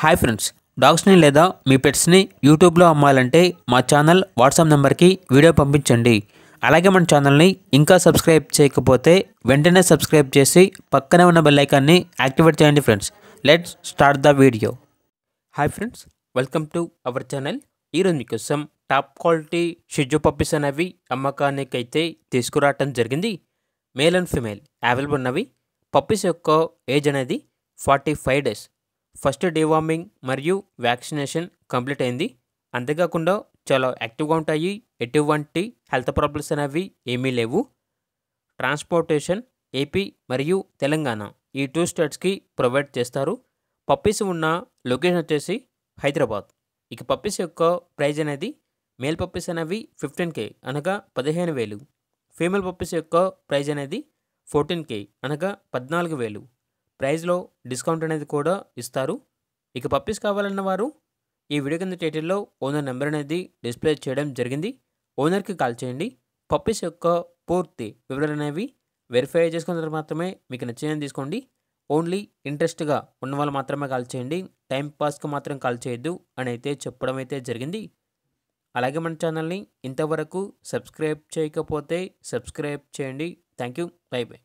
Hi friends, డాగ్స్ని లేదా మీ పెట్స్ని యూట్యూబ్లో అమ్మాలంటే మా ఛానల్ వాట్సాప్ నెంబర్కి వీడియో పంపించండి. అలాగే మన ఛానల్ని ఇంకా సబ్స్క్రైబ్ చేయకపోతే వెంటనే సబ్స్క్రైబ్ చేసి పక్కనే ఉన్న బెల్ ఐకాన్ని యాక్టివేట్ చేయండి friends. Let's start the video. Hi friends, welcome to our channel. ఈరోజు మీకోసం టాప్ క్వాలిటీ షిజు పప్పీస్ అనేవి అమ్మకానికి అయితే తీసుకురావటం జరిగింది. మేల్ అండ్ ఫిమేల్ అవైలబుల్ ఉన్నవి. పప్పీస్ యొక్క ఏజ్ అనేది 45 డేస్. ఫస్ట్ డీవార్మింగ్ మరియు వ్యాక్సినేషన్ కంప్లీట్ అయింది. అంతేకాకుండా చాలా యాక్టివ్గా ఉంటాయి. ఎటువంటి హెల్త్ ప్రాబ్లమ్స్ అనేవి ఏమీ లేవు. ట్రాన్స్పోర్టేషన్ ఏపీ మరియు తెలంగాణ ఈ 2 స్టేట్స్కి ప్రొవైడ్ చేస్తారు. పప్పీస్ ఉన్న లొకేషన్ వచ్చేసి హైదరాబాద్. ఇక పప్పీస్ యొక్క ప్రైజ్ అనేది మేల్ పప్పీస్ అనేవి 15K అనగా 15,000. ఫీమేల్ పప్పీస్ యొక్క ప్రైజ్ అనేది 14K అనగా 14,000. ప్రైజ్లో డిస్కౌంట్ అనేది కూడా ఇస్తారు. ఇక పప్పీస్ కావాలన్న వారు ఈ వీడియో కింద టైటిల్లో ఓనర్ నెంబర్ అనేది డిస్ప్లే చేయడం జరిగింది. ఓనర్కి కాల్ చేయండి. పప్పీస్ యొక్క పూర్తి వివరాలు అనేవి వెరిఫై చేసుకున్న తర్వాత మాత్రమే మీకు నచ్చిందని తీసుకోండి. ఓన్లీ ఇంట్రెస్ట్గా ఉన్న వాళ్ళు మాత్రమే కాల్ చేయండి. టైం పాస్కి మాత్రం కాల్ చేయొద్దు అని అయితే చెప్పడం అయితే జరిగింది. అలాగే మన ఛానల్ని ఇంతవరకు సబ్స్క్రైబ్ చేయకపోతే సబ్స్క్రైబ్ చేయండి. Thank you. By by.